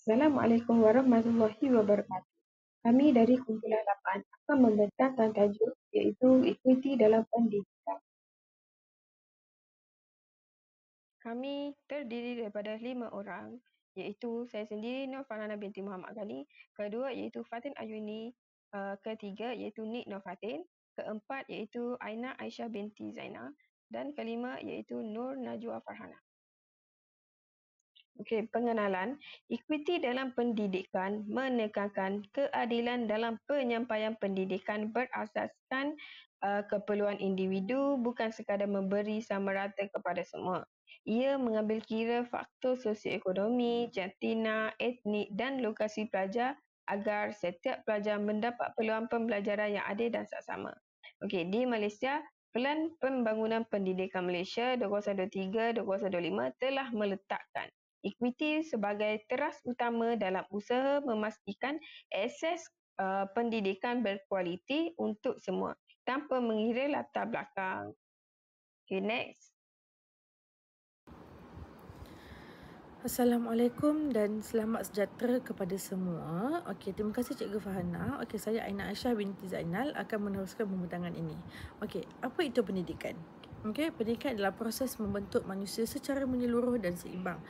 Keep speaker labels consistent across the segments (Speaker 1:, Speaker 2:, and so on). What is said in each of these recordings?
Speaker 1: Assalamualaikum warahmatullahi wabarakatuh. Kami dari Kumpulan 8 akan membentangkan tajuk iaitu ekuiti dalam pendidikan. Kami terdiri daripada 5 orang iaitu saya sendiri Nur Farhana binti Muhammad Ghani, kedua iaitu Fatin Ayuni, ketiga iaitu Nik Nur Fatin, keempat iaitu Aina Aisyah binti Zainal dan kelima iaitu Nur Najwa Farhana. Okey, pengenalan. Ekuiti dalam pendidikan menekankan keadilan dalam penyampaian pendidikan berasaskan keperluan individu, bukan sekadar memberi sama rata kepada semua. Ia mengambil kira faktor sosioekonomi, jantina, etnik dan lokasi pelajar agar setiap pelajar mendapat peluang pembelajaran yang adil dan saksama. Okey, di Malaysia, Pelan Pembangunan Pendidikan Malaysia 2023-2025 telah meletakkan ekuiti sebagai teras utama dalam usaha memastikan akses pendidikan berkualiti untuk semua tanpa mengira latar belakang. Okay, next.
Speaker 2: Assalamualaikum dan selamat sejahtera kepada semua. Okey, terima kasih Cikgu Farhana. Okey, saya Aina Aisyah binti Zainal akan meneruskan pembentangan ini. Okey, apa itu pendidikan? Okey, pendidikan adalah proses membentuk manusia secara menyeluruh dan seimbang.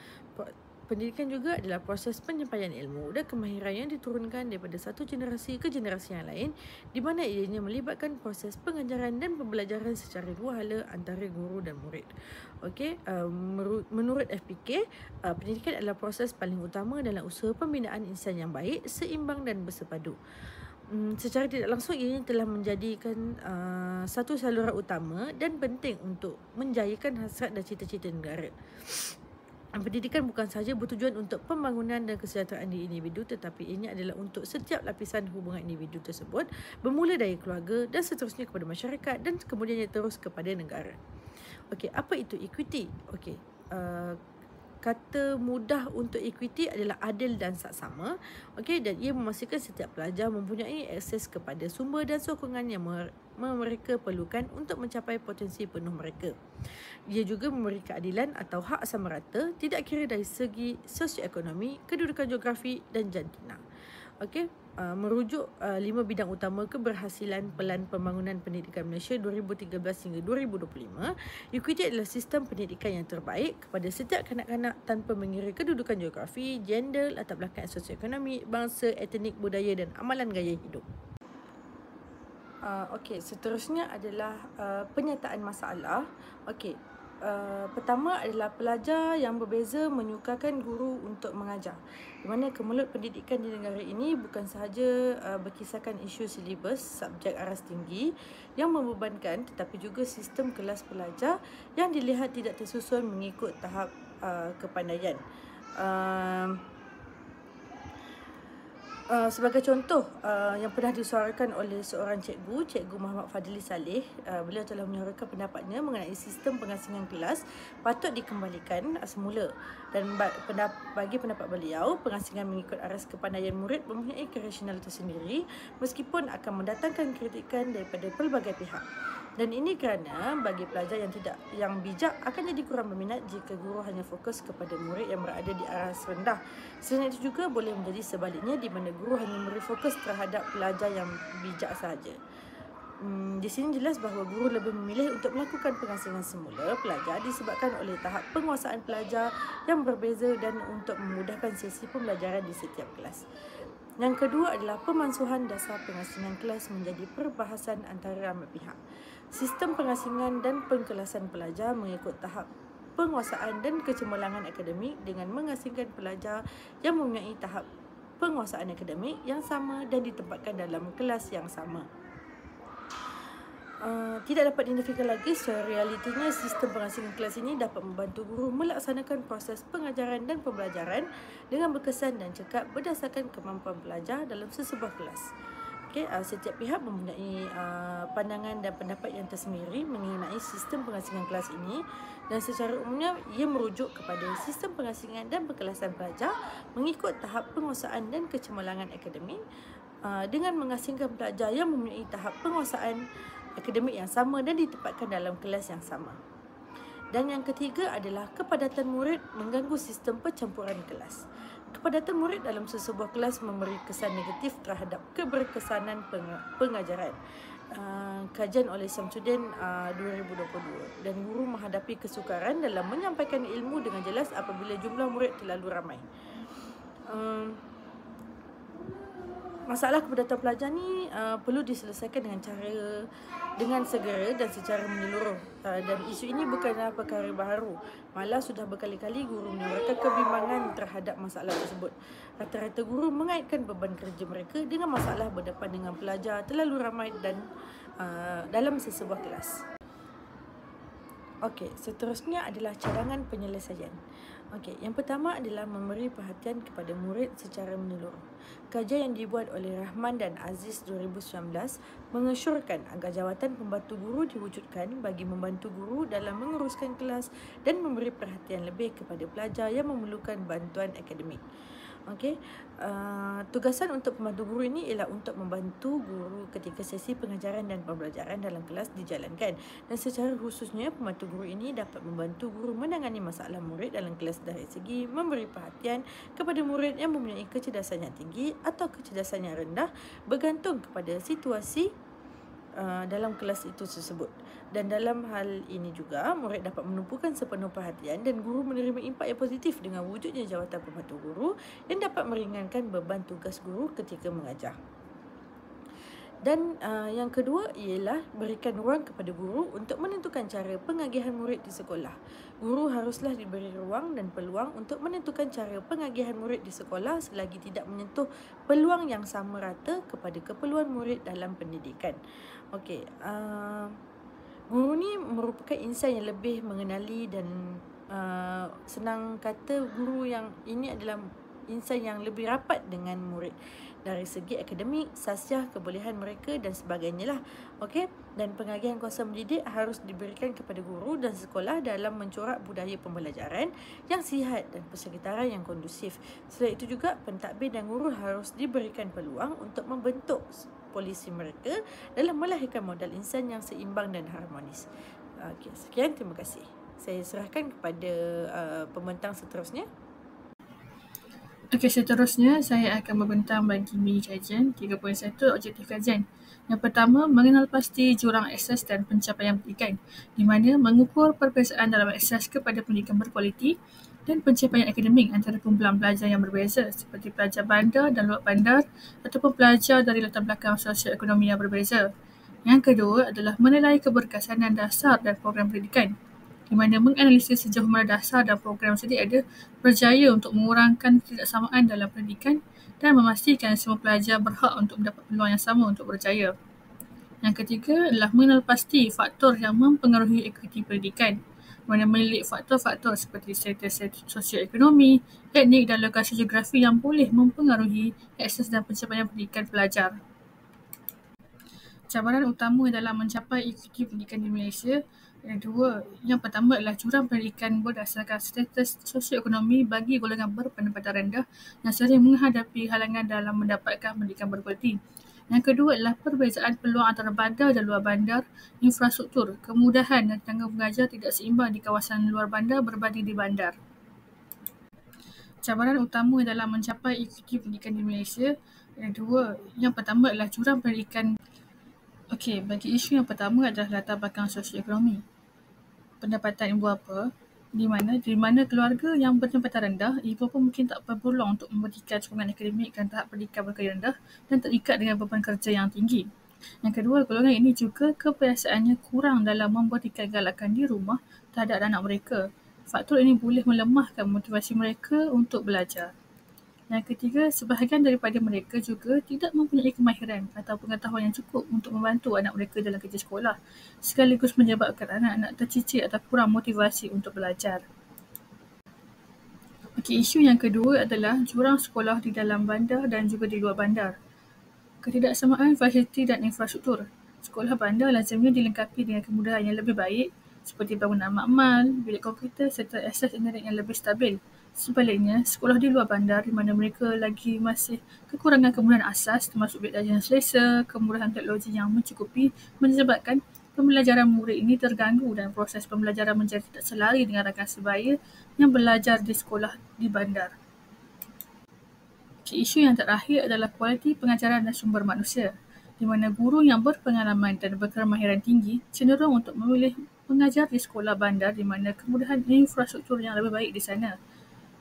Speaker 2: Pendidikan juga adalah proses penyampaian ilmu dan kemahiran yang diturunkan daripada satu generasi ke generasi yang lain, di mana ianya melibatkan proses pengajaran dan pembelajaran secara dua hala antara guru dan murid. Okey, menurut FPK, pendidikan adalah proses paling utama dalam usaha pembinaan insan yang baik, seimbang dan bersepadu. Secara tidak langsung ianya telah menjadikan satu saluran utama dan penting untuk menjayakan hasrat dan cita-cita negara. Pendidikan bukan sahaja bertujuan untuk pembangunan dan kesejahteraan diri individu, tetapi ini adalah untuk setiap lapisan hubungan individu tersebut, bermula dari keluarga dan seterusnya kepada masyarakat dan kemudiannya terus kepada negara. Okey, apa itu ekuiti? Okey, kata mudah untuk ekuiti adalah adil dan saksama. Okey, dan ia memastikan setiap pelajar mempunyai akses kepada sumber dan sokongan yang mereka perlukan untuk mencapai potensi penuh mereka. Ia juga memberi keadilan atau hak sama rata, tidak kira dari segi sosioekonomi, kedudukan geografi dan jantina. Okey, merujuk 5 bidang utama keberhasilan Pelan Pembangunan Pendidikan Malaysia 2013 hingga 2025. Ekuiti adalah sistem pendidikan yang terbaik kepada setiap kanak-kanak tanpa mengira kedudukan geografi, gender, latar belakang sosioekonomi, bangsa, etnik, budaya dan amalan gaya hidup. Okey, seterusnya adalah penyataan masalah. Okey, pertama adalah pelajar yang berbeza menyukakan guru untuk mengajar. Di mana kemelut pendidikan di negara ini bukan sahaja berkisarkan isu silibus subjek aras tinggi yang membebankan, tetapi juga sistem kelas pelajar yang dilihat tidak tersusun mengikut tahap kepandaian. Sebagai contoh yang pernah disuarakan oleh seorang Cikgu Muhammad Fadli Saleh, beliau telah menyuarakan pendapatnya mengenai sistem pengasingan kelas patut dikembalikan semula, dan bagi pendapat beliau, pengasingan mengikut aras kepandaian murid mempunyai kerasionalitas sendiri meskipun akan mendatangkan kritikan daripada pelbagai pihak. Dan ini kerana bagi pelajar yang bijak akan jadi kurang berminat jika guru hanya fokus kepada murid yang berada di aras rendah. Selain itu juga boleh menjadi sebaliknya, di mana guru hanya memberi fokus terhadap pelajar yang bijak sahaja. Di sini jelas bahawa guru lebih memilih untuk melakukan pengasingan semula pelajar disebabkan oleh tahap penguasaan pelajar yang berbeza dan untuk memudahkan sesi pembelajaran di setiap kelas. Yang kedua adalah pemansuhan dasar pengasingan kelas menjadi perbahasan antara ramai pihak. Sistem pengasingan dan pengkelasan pelajar mengikut tahap penguasaan dan kecemerlangan akademik dengan mengasingkan pelajar yang mempunyai tahap penguasaan akademik yang sama dan ditempatkan dalam kelas yang sama. Tidak dapat dinafikan lagi secara realitinya sistem pengasingan kelas ini dapat membantu guru melaksanakan proses pengajaran dan pembelajaran dengan berkesan dan cekap berdasarkan kemampuan pelajar dalam sesebuah kelas. Okay, setiap pihak mempunyai pandangan dan pendapat yang tersendiri mengenai sistem pengasingan kelas ini, dan secara umumnya ia merujuk kepada sistem pengasingan dan perkelasan pelajar mengikut tahap penguasaan dan kecemerlangan akademik dengan mengasingkan pelajar yang mempunyai tahap penguasaan akademik yang sama dan ditempatkan dalam kelas yang sama. Dan yang ketiga adalah kepadatan murid mengganggu sistem percampuran kelas. Kepadatan murid dalam sesebuah kelas memberi kesan negatif terhadap keberkesanan pengajaran. Kajian oleh Samsudin 2022. Dan guru menghadapi kesukaran dalam menyampaikan ilmu dengan jelas apabila jumlah murid terlalu ramai. Masalah kepadatan pelajar ni perlu diselesaikan dengan segera dan secara menyeluruh. Dan isu ini bukanlah perkara baru. Malah sudah berkali-kali guru menyuarakan kebimbangan terhadap masalah tersebut. Rata-rata guru mengaitkan beban kerja mereka dengan masalah berdepan dengan pelajar terlalu ramai dan dalam sesebuah kelas. Okey, seterusnya adalah cadangan penyelesaian. Okey, yang pertama adalah memberi perhatian kepada murid secara menyeluruh. Kajian yang dibuat oleh Rahman dan Aziz 2019 mengesyorkan agar jawatan pembantu guru diwujudkan bagi membantu guru dalam menguruskan kelas dan memberi perhatian lebih kepada pelajar yang memerlukan bantuan akademik. Okey, tugasan untuk pembantu guru ini ialah untuk membantu guru ketika sesi pengajaran dan pembelajaran dalam kelas dijalankan. Dan secara khususnya, pembantu guru ini dapat membantu guru menangani masalah murid dalam kelas dari segi memberi perhatian kepada murid yang mempunyai kecerdasan yang tinggi atau kecerdasan yang rendah bergantung kepada situasi dalam kelas itu tersebut. Dan dalam hal ini juga, murid dapat menumpukan sepenuh perhatian dan guru menerima impak yang positif dengan wujudnya jawatan pembantu guru yang dapat meringankan beban tugas guru ketika mengajar. Dan yang kedua ialah berikan ruang kepada guru untuk menentukan cara pengagihan murid di sekolah. Guru haruslah diberi ruang dan peluang untuk menentukan cara pengagihan murid di sekolah selagi tidak menyentuh peluang yang sama rata kepada keperluan murid dalam pendidikan. Okey, guru ni merupakan insan yang lebih mengenali dan senang kata guru yang ini adalah insan yang lebih rapat dengan murid dari segi akademik, sasiah, kebolehan mereka dan sebagainya lah. Okey, dan pengagihan kuasa mendidik harus diberikan kepada guru dan sekolah dalam mencorak budaya pembelajaran yang sihat dan persekitaran yang kondusif. Selain itu juga, pentadbir dan guru harus diberikan peluang untuk membentuk polisi mereka dalam melahirkan modal insan yang seimbang dan harmonis. Okey, sekian, terima kasih. Saya serahkan kepada pembentang seterusnya.
Speaker 3: Okey, seterusnya saya akan membentang bagi mini kajian 3.1 objektif kajian. Yang pertama, mengenal pasti jurang akses dan pencapaian pendidikan, di mana mengukur perbezaan dalam akses kepada pendidikan berkualiti dan pencapaian akademik antara kumpulan pelajar yang berbeza seperti pelajar bandar dan luar bandar ataupun pelajar dari latar belakang sosioekonomi yang berbeza. Yang kedua adalah menilai keberkesanan dasar dan program pendidikan, di mana menganalisis sejauh mana dasar dan program sedia ada berjaya untuk mengurangkan ketidaksamaan dalam pendidikan dan memastikan semua pelajar berhak untuk mendapat peluang yang sama untuk berjaya. Yang ketiga adalah mengenal pasti faktor yang mempengaruhi ekuiti pendidikan, di mana melirik faktor-faktor seperti status sosioekonomi, etnik dan lokasi geografi yang boleh mempengaruhi akses dan pencapaian pendidikan pelajar. Cabaran utama dalam mencapai ekuiti pendidikan di Malaysia ada dua. Yang pertama adalah jurang pendidikan berdasarkan status sosioekonomi bagi golongan berpendapatan rendah yang sering menghadapi halangan dalam mendapatkan pendidikan berkualiti. Yang kedua adalah perbezaan peluang antara bandar dan luar bandar, infrastruktur, kemudahan dan tenaga pengajar tidak seimbang di kawasan luar bandar berbanding di bandar. Cabaran utama dalam mencapai ekuiti pendidikan di Malaysia ada dua. Yang pertama adalah jurang pendidikan. Okey, bagi isu yang pertama adalah latar belakang sosioekonomi. Pendapatan ibu bapa, di mana keluarga yang berpendapatan rendah, ibu bapa mungkin tak berpeluang untuk memberikan sokongan akademik dan tahap pendidikan mereka rendah dan terikat dengan beban kerja yang tinggi. Yang kedua, golongan ini juga kebiasaannya kurang dalam memberikan galakan di rumah terhadap anak mereka. Faktor ini boleh melemahkan motivasi mereka untuk belajar. Yang ketiga, sebahagian daripada mereka juga tidak mempunyai kemahiran atau pengetahuan yang cukup untuk membantu anak mereka dalam kerja sekolah, sekaligus menyebabkan anak-anak tercicir atau kurang motivasi untuk belajar. Okey, isu yang kedua adalah jurang sekolah di dalam bandar dan juga di luar bandar. Ketidaksamaan fasiliti dan infrastruktur. Sekolah bandar lazimnya dilengkapi dengan kemudahan yang lebih baik seperti bangunan makmal, bilik komputer serta akses internet yang lebih stabil. Sebaliknya, sekolah di luar bandar di mana mereka lagi masih kekurangan kemudahan asas termasuk bilik darjah yang selesa, kemudahan teknologi yang mencukupi menyebabkan pembelajaran murid ini terganggu dan proses pembelajaran menjadi tidak selari dengan rakan sebaya yang belajar di sekolah di bandar. Isu yang terakhir adalah kualiti pengajaran dan sumber manusia, di mana guru yang berpengalaman dan berkemahiran tinggi cenderung untuk memilih mengajar di sekolah bandar di mana kemudahan infrastruktur yang lebih baik di sana.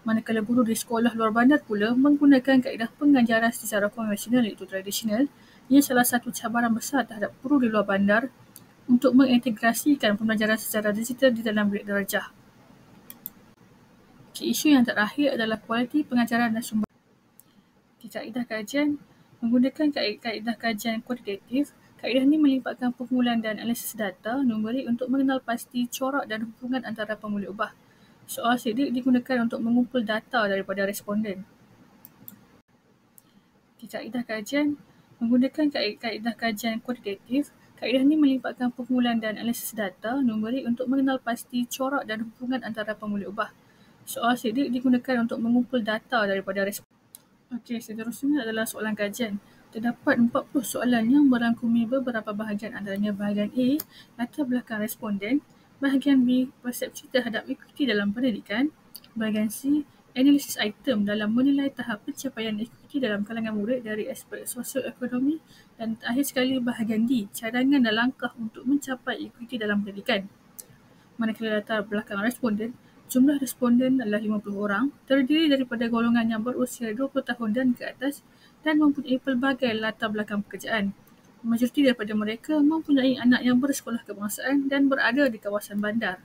Speaker 3: Manakala guru di sekolah luar bandar pula menggunakan kaedah pengajaran secara konvensional iaitu tradisional, ia salah satu cabaran besar terhadap guru di luar bandar untuk mengintegrasikan pembelajaran secara digital di dalam bilik darjah. Isu yang terakhir adalah kualiti pengajaran dan sumber. Di kaedah kajian, menggunakan kaedah kajian kuantitatif, kaedah ini melibatkan perkumpulan dan analisis data numerik untuk mengenal pasti corak dan hubungan antara pemulih ubah. Soal sidik digunakan untuk mengumpul data daripada responden. Di kaedah kajian, menggunakan kaedah kajian kuantitatif, kaedah ini melibatkan perkumpulan dan analisis data numerik untuk mengenal pasti corak dan hubungan antara pemulih ubah. Soal sidik digunakan untuk mengumpul data daripada responden. Okey, seterusnya adalah soalan kajian. Terdapat 40 soalan yang merangkumi beberapa bahagian, antaranya bahagian A, latar belakang responden, bahagian B, persepsi terhadap ekuiti dalam pendidikan, bahagian C, analisis item dalam menilai tahap pencapaian ekuiti dalam kalangan murid dari aspek sosioekonomi, dan akhir sekali bahagian D, cadangan dan langkah untuk mencapai ekuiti dalam pendidikan. Manakala latar belakang responden, jumlah responden adalah 50 orang, terdiri daripada golongan yang berusia 20 tahun dan ke atas dan mempunyai pelbagai latar belakang pekerjaan. Majoriti daripada mereka mempunyai anak yang bersekolah kebangsaan dan berada di kawasan bandar.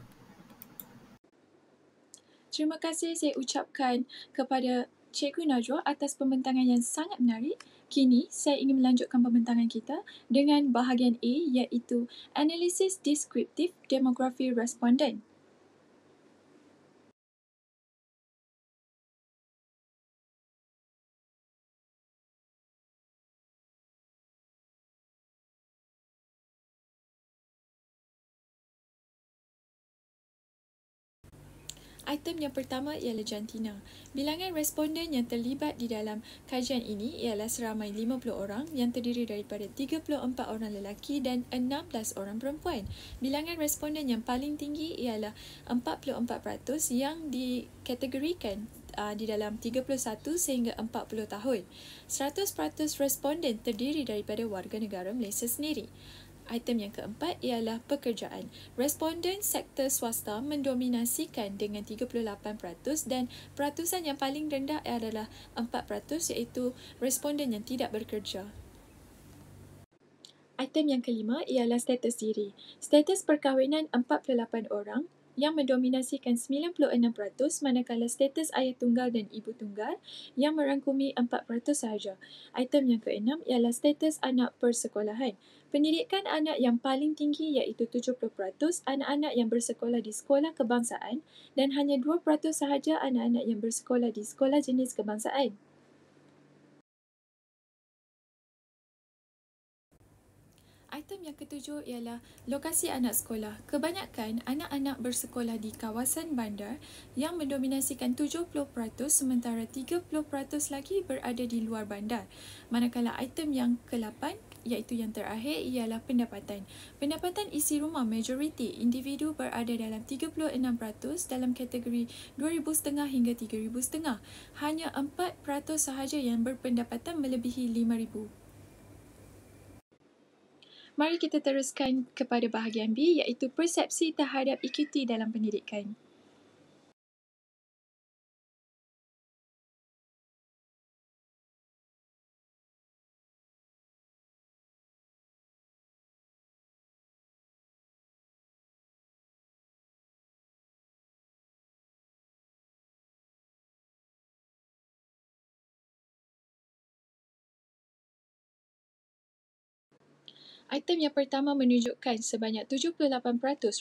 Speaker 4: Terima kasih saya ucapkan kepada Cikgu Najwa atas pembentangan yang sangat menarik. Kini, saya ingin melanjutkan pembentangan kita dengan bahagian A iaitu Analisis Deskriptif Demografi Responden. Item yang pertama ialah jantina. Bilangan responden yang terlibat di dalam kajian ini ialah seramai 50 orang yang terdiri daripada 34 orang lelaki dan 16 orang perempuan. Bilangan responden yang paling tinggi ialah 44% yang dikategorikan di dalam 31 sehingga 40 tahun. 100% responden terdiri daripada warga negara Malaysia sendiri. Item yang keempat ialah pekerjaan. Responden sektor swasta mendominasikan dengan 38% dan peratusan yang paling rendah adalah 4% iaitu responden yang tidak bekerja. Item yang kelima ialah status diri. Status perkahwinan 48 orang yang mendominasikan 96% manakala status ayah tunggal dan ibu tunggal yang merangkumi 4% sahaja. Item yang keenam ialah status anak persekolahan. Pendidikan anak yang paling tinggi iaitu 70% anak-anak yang bersekolah di sekolah kebangsaan dan hanya 2% sahaja anak-anak yang bersekolah di sekolah jenis kebangsaan. Item yang ketujuh ialah lokasi anak sekolah. Kebanyakan anak-anak bersekolah di kawasan bandar yang mendominasikan 70% sementara 30% lagi berada di luar bandar. Manakala item yang ke-8 iaitu yang terakhir ialah pendapatan. Pendapatan isi rumah majoriti individu berada dalam 36% dalam kategori RM2,500 hingga RM3,500. Hanya 4% sahaja yang berpendapatan melebihi RM5,000. Mari kita teruskan kepada bahagian B iaitu persepsi terhadap ekuiti dalam pendidikan. Item yang pertama menunjukkan sebanyak 78%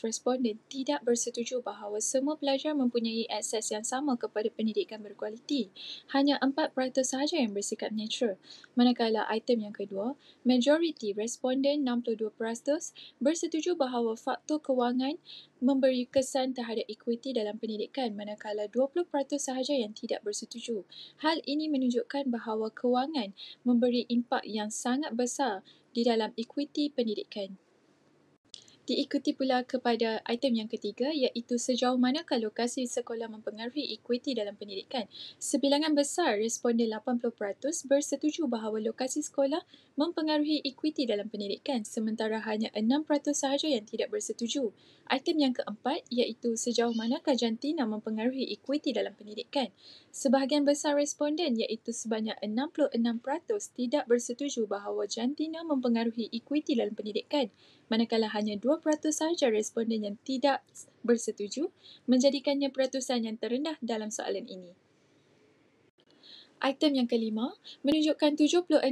Speaker 4: responden tidak bersetuju bahawa semua pelajar mempunyai akses yang sama kepada pendidikan berkualiti. Hanya 4% sahaja yang bersikap netral. Manakala item yang kedua, majoriti responden 62% bersetuju bahawa faktor kewangan memberi kesan terhadap ekuiti dalam pendidikan manakala 20% sahaja yang tidak bersetuju. Hal ini menunjukkan bahawa kewangan memberi impak yang sangat besar di dalam ekuiti pendidikan. Diikuti pula kepada item yang ketiga iaitu sejauh manakah lokasi sekolah mempengaruhi ekuiti dalam pendidikan. Sebilangan besar responden 80% bersetuju bahawa lokasi sekolah mempengaruhi ekuiti dalam pendidikan, sementara hanya 6% sahaja yang tidak bersetuju. Item yang keempat iaitu sejauh manakah jantina mempengaruhi ekuiti dalam pendidikan. Sebahagian besar responden iaitu sebanyak 66% tidak bersetuju bahawa jantina mempengaruhi ekuiti dalam pendidikan, manakala hanya 2% sahaja responden yang tidak bersetuju, menjadikannya peratusan yang terendah dalam soalan ini. Item yang kelima menunjukkan 76%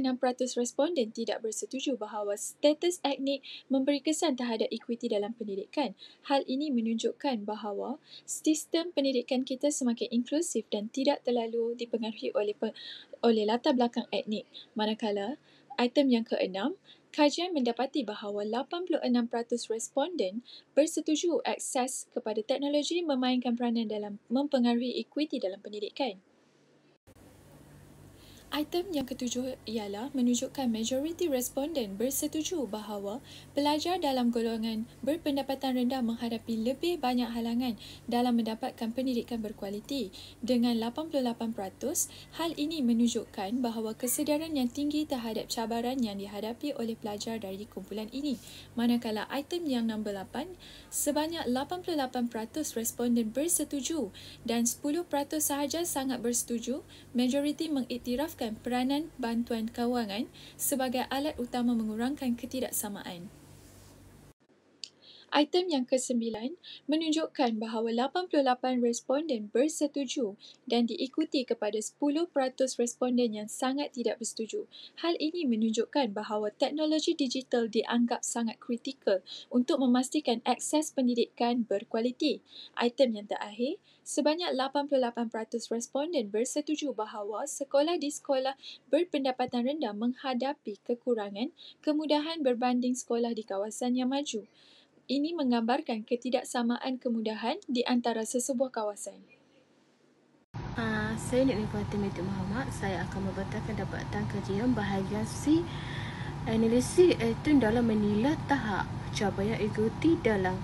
Speaker 4: responden tidak bersetuju bahawa status etnik memberi kesan terhadap ekuiti dalam pendidikan. Hal ini menunjukkan bahawa sistem pendidikan kita semakin inklusif dan tidak terlalu dipengaruhi oleh latar belakang etnik. Manakala item yang keenam, kajian mendapati bahawa 86% responden bersetuju akses kepada teknologi memainkan peranan dalam mempengaruhi ekuiti dalam pendidikan. Item yang ketujuh ialah menunjukkan majoriti responden bersetuju bahawa pelajar dalam golongan berpendapatan rendah menghadapi lebih banyak halangan dalam mendapatkan pendidikan berkualiti. Dengan 88%, hal ini menunjukkan bahawa kesedaran yang tinggi terhadap cabaran yang dihadapi oleh pelajar dari kumpulan ini. Manakala item yang nombor 8, sebanyak 88% responden bersetuju dan 10% sahaja sangat bersetuju. Majoriti mengiktirafkan peranan bantuan kewangan sebagai alat utama mengurangkan ketidaksamaan. Item yang ke-9 menunjukkan bahawa 88 responden bersetuju dan diikuti kepada 10% responden yang sangat tidak bersetuju. Hal ini menunjukkan bahawa teknologi digital dianggap sangat kritikal untuk memastikan akses pendidikan berkualiti. Item yang terakhir, sebanyak 88% responden bersetuju bahawa sekolah di sekolah berpendapatan rendah menghadapi kekurangan kemudahan berbanding sekolah di kawasan yang maju. Ini menggambarkan ketidaksamaan kemudahan di antara sesebuah kawasan.
Speaker 2: Saya Nik Fatimah Muhammad. Saya akan membentangkan dapatan kajian bahagian C, analisis item dalam menilai tahap capaian ekuiti dalam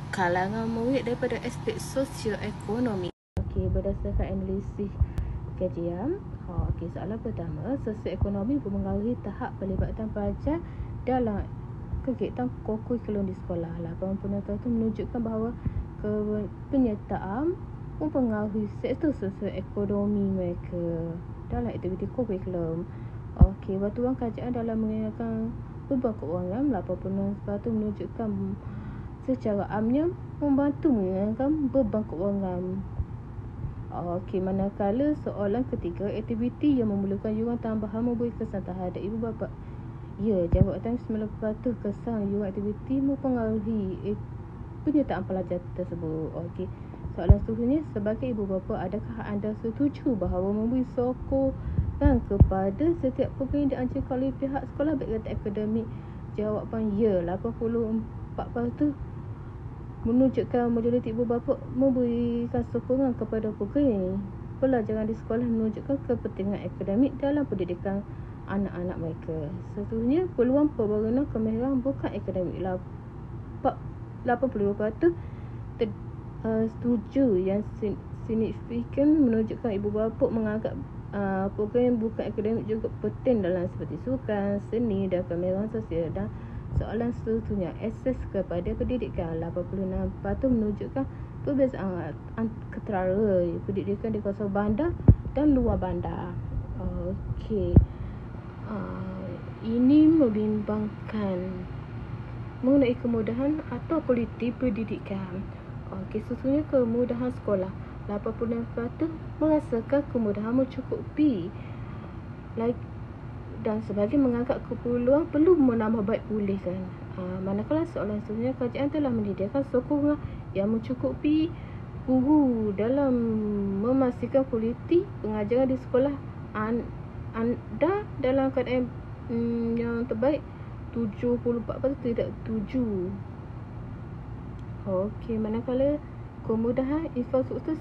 Speaker 2: kalangan murid daripada aspek sosioekonomi. Okey, berdasarkan analisis kajian, soalan pertama, sosioekonomi mempengaruhi tahap pelibatan pelajar dalam kegiatan kurikulum di sekolah. 80% menunjukkan bahawa penyertaan mempengaruhi sektor sosioekonomi mereka dalam aktiviti kurikulum. Okey, batuan kajian dalam mengenalkan beban kewangan, 80% menunjukkan secara amnya membantu mengenalkan beban kewangan. Okey, manakala soalan ketiga, aktiviti yang memerlukan yuran tambahan memberi kesan terhadap ibu bapa. Ya, jawatan 90% kesan yuran aktiviti mempengaruhi penyertaan pelajar tersebut. Okey. Soalan seterusnya, sebagai ibu bapa, adakah anda setuju bahawa memberi sokongan kepada setiap pembinaan jika oleh pihak sekolah baik kata akademik? Jawapan ya, 84% menunjukkan majoriti ibu bapa memberikan sokongan kepada program pelajaran di sekolah menunjukkan kepentingan akademik dalam pendidikan anak-anak mereka. Seterusnya, peluang pembangunan kemahiran bukan akademik. 82% setuju. Yang signifikan menunjukkan ibu bapa menganggap program bukan akademik juga penting dalam seperti sukan, seni dan kemahiran sosial. Dan soalan seterusnya, akses kepada pendidikan. 86% menunjukkan perbezaan antara pendidikan di kawasan bandar dan luar bandar. Okey. Ini membimbangkan mengenai kemudahan atau kualiti pendidikan. Okey, seterusnya kemudahan sekolah. 86% merasakan kemudahan mencukupi dan sebagian menganggap keperluan perlu menambah baik pulihkan. Manakala soalan seterusnya, kerajaan telah menyediakan sokongan yang mencukupi guru dalam memastikan kualiti pengajaran di sekolah anda dalam keadaan yang terbaik. 74% tidak setuju. Okey, manakala kemudahan infrastruktur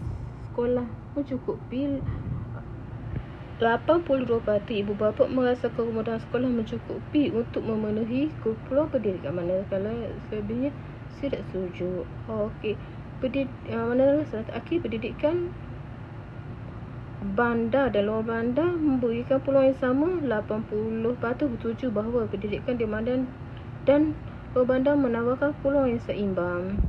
Speaker 2: sekolah mencukupi, 82% ibu bapa merasa kemudahan sekolah mencukupi untuk memenuhi keperluan pendidikan. Manakala selebihnya
Speaker 5: Saya tak setuju. Okey. Menurut Salat Akhir, pendidikan bandar dan luar bandar memberikan peluang yang sama. 80% bersetuju bahawa pendidikan di bandar dan luar bandar menawarkan peluang yang seimbang.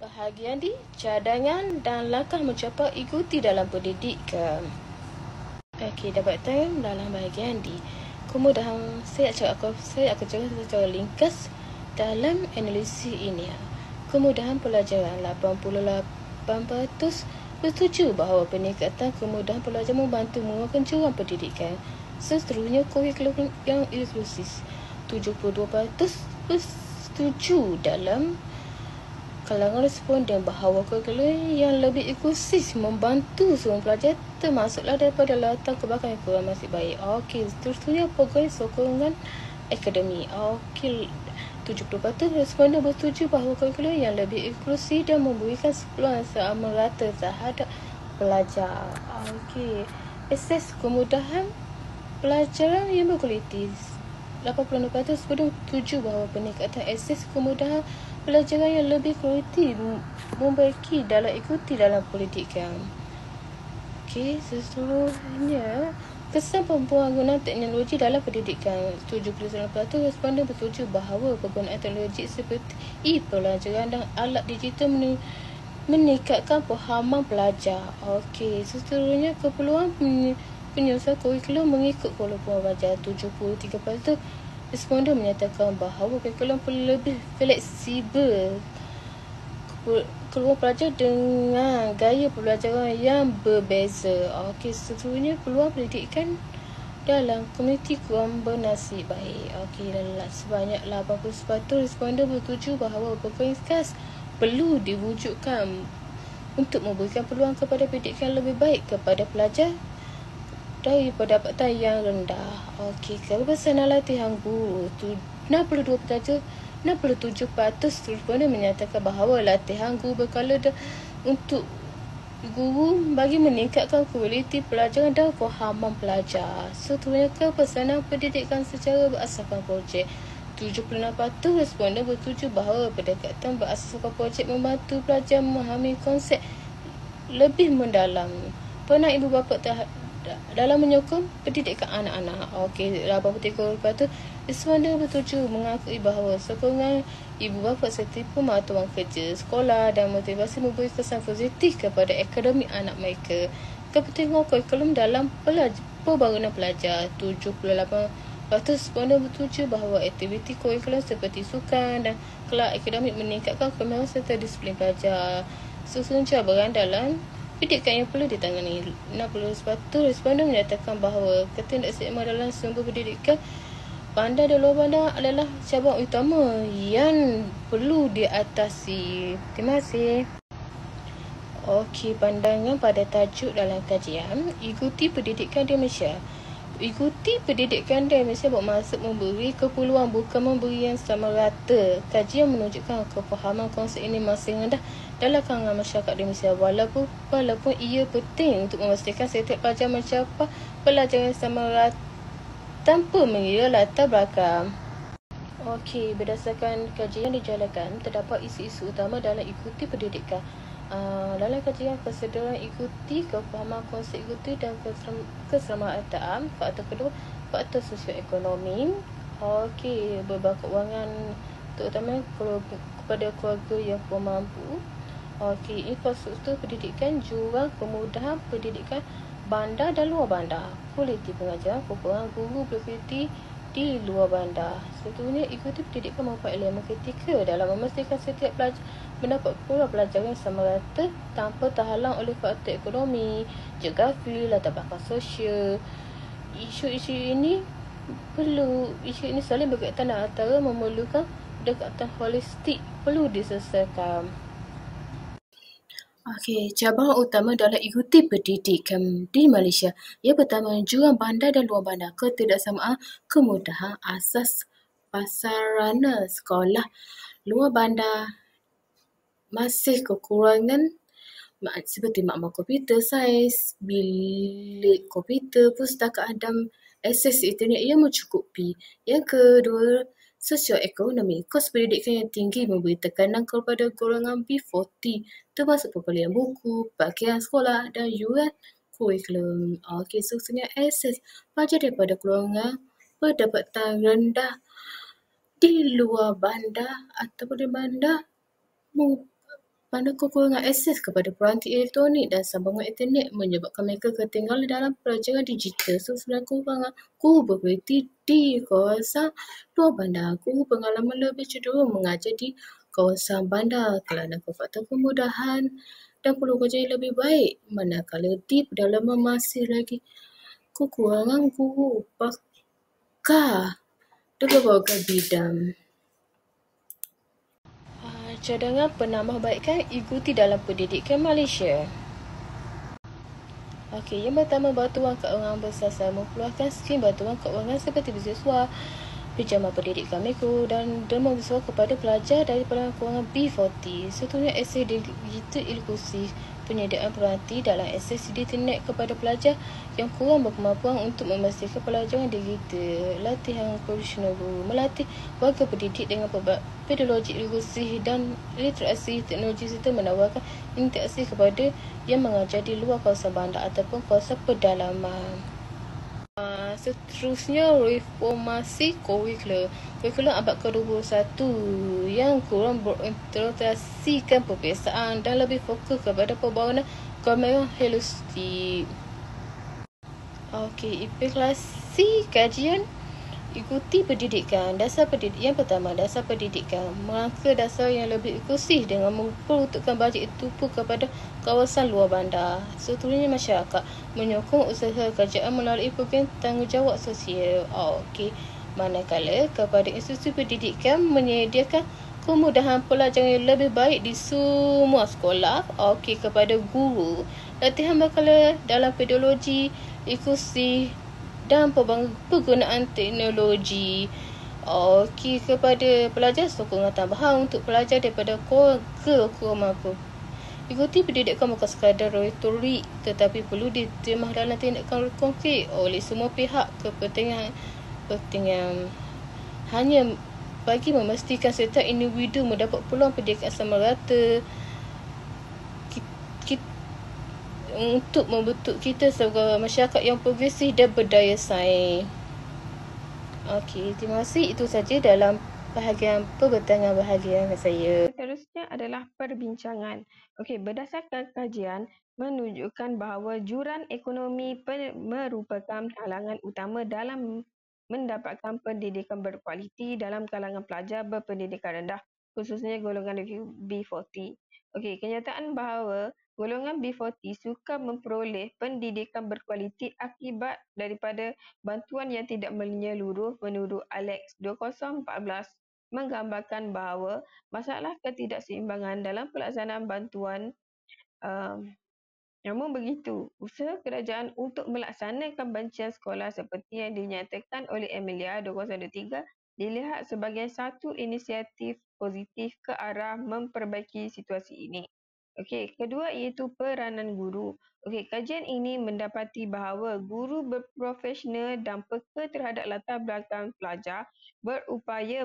Speaker 5: Bahagian D, cadangan dan langkah mencapai ikuti dalam pendidikan. Okey, dapatan dalam bahagian D. Kemudahan, saya akan cakap secara ringkas dalam analisis ini. Kemudahan pelajaran, 88% bersetuju bahawa peningkatan kemudahan pelajar membantu menguatkan jurang pendidikan. Seterusnya, kurikulum yang inklusif, 72% bersetuju dalam kalangan responden bahawa kurikulum yang lebih inklusif membantu semua pelajar termasuklah daripada latar kebelakang yang kurang masih baik. Okey, seterusnya program sokongan akademik. Okey, 70% responden bersetuju bahawa kurikulum yang lebih inklusif dan memberikan peluang sama rata terhadap pelajar. Okey, akses kemudahan pelajaran yang berkualiti. 86% bersetuju bahawa peningkatan akses kemudahan pelajaran yang lebih kualiti membaiki dalam ikuti dalam pendidikan. Okey, seterusnya kesan penggunaan teknologi dalam pendidikan. 79% responden bersetuju bahawa penggunaan teknologi seperti pelajaran dan alat digital meningkatkan pemahaman pelajar. Okey, seterusnya keperluan penyusunan kurikulum mengikut keperluan pelajar. 73% responden menyatakan bahawa kurikulum perlu lebih fleksibel keluar pelajar dengan gaya pembelajaran yang berbeza. Okey, seterusnya peluang pendidikan dalam komuniti kurang bernasib baik. Okey, sebanyak 80% responden bersetuju bahawa program khas perlu diwujudkan untuk memberikan peluang kepada pendidikan lebih baik kepada pelajar dari pendapatan yang rendah. Okey, kebebasan latihan guru, 67% responden menyatakan bahawa latihan guru berkala untuk guru bagi meningkatkan kualiti pelajaran dan fahaman pelajar. Seterusnya, kepesanan pendidikan secara berasaskan projek. 76% responden bersetuju bahawa pendekatan berasaskan projek membantu pelajar memahami konsep lebih mendalam. Peranan ibu bapa dalam menyokong pendidikan anak-anak. Okey, 83% responden bersetuju mengakui bahawa sokongan ibu bapa serta pemantauan kerja, sekolah dan motivasi memberi kesan positif kepada akademik anak mereka. Kepentingan kurikulum dalam pembangunan pelajar. 78% responden bersetuju bahawa aktiviti kurikulum seperti sukan dan kelab akademik meningkatkan kemahiran serta disiplin pelajar. Seterusnya, cabaran dalam pendidikan yang perlu ditangani. 60% responden menyatakan bahawa ketidakseimbangan dalam sumber pendidikan bandar dan luar bandar adalah cabaran utama yang perlu diatasi. Terima kasih. Okey, pandangan pada tajuk dalam kajian ikuti pendidikan di Malaysia. Ikuti pendidikan di Malaysia bermaksud memberi keperluan bukan memberi yang sama rata. Kajian menunjukkan kefahaman konsep ini masih rendah dalam kalangan masyarakat di Malaysia. Walaupun ia penting untuk memastikan setiap pelajar mencapai pelajaran yang sama rata tanpa mengira latar belakang. Okey, berdasarkan kajian yang dijalankan, terdapat isu-isu utama dalam ikuti pendidikan. Dalam kajian kesedaran ikuti, kefahaman konsep ikuti dan keselamatan. Faktor kedua, faktor sosioekonomi. Okey, beban keuangan terutama kepada keluarga yang kurang mampu. Okey, infrastruktur pendidikan, jurang kemudahan pendidikan bandar dan luar bandar. Kualiti pengajaran, kekurangan guru berkualiti di luar bandar. Seterusnya, ikuti pendidikan merupakan elemen kritikal dalam memastikan setiap pelajar mendapat peluang pelajaran sama rata tanpa terhalang oleh faktor ekonomi, geografi, latar belakang sosial. Isu ini saling berkaitan dan antara memerlukan pendekatan holistik perlu diselesaikan. Okey, cabaran utama dalam ikuti pendidikan di Malaysia. Yang pertama, jurang bandar dan luar bandar, ketidaksamaan kemudahan asas prasarana sekolah. Luar bandar masih kekurangan seperti makmal komputer saiz, bilik komputer, pustakaan dan akses internet yang mencukupi. Yang kedua, Sosioekonomi, kos pendidikan yang tinggi memberi tekanan kepada golongan B40, termasuk pembelian buku, pakaian sekolah dan yuran kurikulum. Okey, seterusnya akses. Pelajar daripada golongan pendapatan rendah di luar bandar ataupun di bandar mana kekurangan akses kepada peranti elektronik dan sambungan internet menyebabkan mereka ketinggalan dalam pelajaran digital. Sebenarnya kekurangan guru berkualiti di kawasan luar bandar. Guru pengalaman lebih cenderung mengajar di kawasan bandar kerana faktor kemudahan dan peluang kerja yang lebih baik. Manakala di pedalaman masih lagi kekurangan guru pakar di berbagai bidang. Cadangan penambahbaikan ikuti dalam pendidikan Malaysia. Okey, yang pertama, bantuan keuangan bersasar mengeluarkan skim bantuan keuangan seperti beasiswa, pinjaman pendidikan mikro dan derma beasiswa kepada pelajar daripada keuangan B40. Seterusnya, akses digital inklusif, penyediaan peranti dalam akses di internet kepada pelajar yang kurang berkemampuan untuk memastikan pelajaran digital. Latihan profesional guru, melatih warga pendidik dengan pedagogik inklusif dan literasi teknologi serta menawarkan interaksi kepada yang mengajar di luar kawasan bandar ataupun kawasan pedalaman. Seterusnya, reformasi kurikulum. Kurikulum abad ke-21 yang kurang berorientasikan peperiksaan dan lebih fokus kepada pembangunan gambaran holistik. Okey, implementasi kajian ikuti pendidikan. Dasar pendidikan. Yang pertama, dasar pendidikan. Merangka dasar yang lebih inklusif dengan memperuntukkan bajet itu kepada kawasan luar bandar. Seterusnya, masyarakat menyokong usaha kerajaan melalui program tanggungjawab sosial. Okey. Manakala kepada institusi pendidikan menyediakan kemudahan pelajaran yang lebih baik di semua sekolah. Okey, kepada guru, latihan berkala dalam pedagogik inklusif dan penggunaan teknologi. Okey, kepada pelajar, sokongan tambahan untuk pelajar daripada keluarga kurang mampu. Ikuti pendidikan bukan sekadar retorik tetapi perlu diterima dalam tindakan konkret oleh semua pihak. Kepentingan hanya bagi memastikan setiap individu mendapat peluang pendidikan sama rata untuk membentuk kita sebagai masyarakat yang progresif dan berdaya saing. Okey, terima kasih. Itu saja dalam bahagian pembentangan bahagian saya.
Speaker 1: Seterusnya adalah perbincangan. Okey, berdasarkan kajian menunjukkan bahawa jurang ekonomi merupakan halangan utama dalam mendapatkan pendidikan berkualiti dalam kalangan pelajar berpendidikan rendah, khususnya golongan B40. Okey, kenyataan bahawa golongan B40 sukar memperoleh pendidikan berkualiti akibat daripada bantuan yang tidak menyeluruh menurut Alex 2014 menggambarkan bahawa masalah ketidakseimbangan dalam pelaksanaan bantuan. Namun begitu, usaha kerajaan untuk melaksanakan bancian sekolah seperti yang dinyatakan oleh Amelia 2023 dilihat sebagai satu inisiatif positif ke arah memperbaiki situasi ini. Okey, kedua iaitu peranan guru. Okey, kajian ini mendapati bahawa guru berprofesional dan peka terhadap latar belakang pelajar berupaya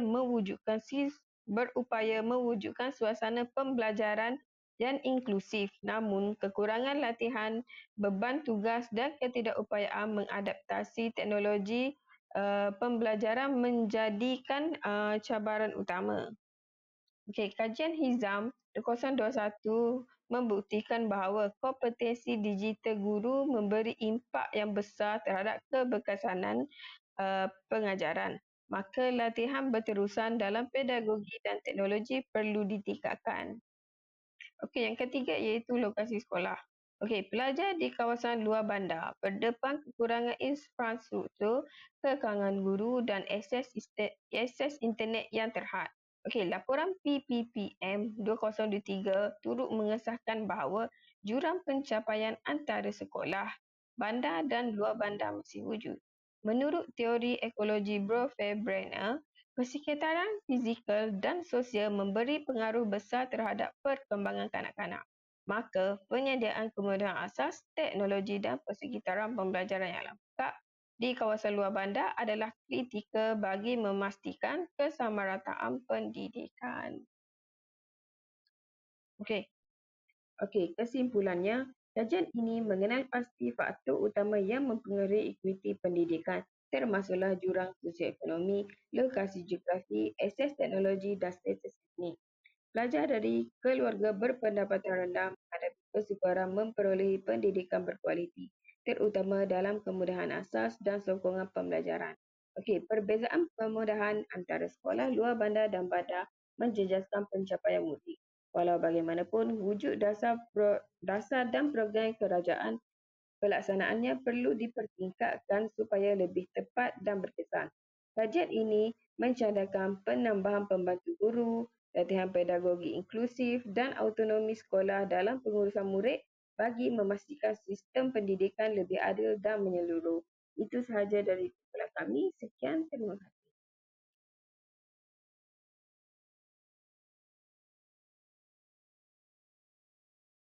Speaker 1: mewujudkan suasana pembelajaran yang inklusif. Namun, kekurangan latihan, beban tugas dan ketidakupayaan mengadaptasi teknologi pembelajaran menjadikan cabaran utama. Okey, kajian Hizam 2021 membuktikan bahawa kompetensi digital guru memberi impak yang besar terhadap keberkesanan pengajaran. Maka latihan berterusan dalam pedagogi dan teknologi perlu ditingkatkan. Okey, yang ketiga iaitu lokasi sekolah. Okey, pelajar di kawasan luar bandar berdepan kekurangan infrastruktur, kekurangan guru dan akses internet yang terhad. Okey, laporan PPPM 2023 turut mengesahkan bahawa jurang pencapaian antara sekolah, bandar dan luar bandar masih wujud. Menurut teori ekologi Bro-Fair-Brenner, persekitaran fizikal dan sosial memberi pengaruh besar terhadap perkembangan kanak-kanak. Maka, penyediaan kemudahan asas, teknologi dan persekitaran pembelajaran yang lengkap di kawasan luar bandar adalah kritikal bagi memastikan kesamarataan pendidikan. Okey, kesimpulannya, kajian ini mengenal pasti faktor utama yang mempengaruhi ekuiti pendidikan, termasuklah jurang sosioekonomi, lokasi geografi, akses teknologi dan status etnik. Pelajar dari keluarga berpendapatan rendah menghadapi kesukaran memperolehi pendidikan berkualiti, terutama dalam kemudahan asas dan sokongan pembelajaran. Okey, perbezaan kemudahan antara sekolah luar bandar dan bandar menjejaskan pencapaian murid. Walau bagaimanapun, wujud dasar dan program kerajaan pelaksanaannya perlu dipertingkatkan supaya lebih tepat dan berkesan. Kajian ini mencandarkan penambahan pembantu guru, latihan pedagogi inklusif dan autonomi sekolah dalam pengurusan murid bagi memastikan sistem pendidikan lebih adil dan menyeluruh. Itu sahaja dari kumpulan kami. Sekian, terima kasih.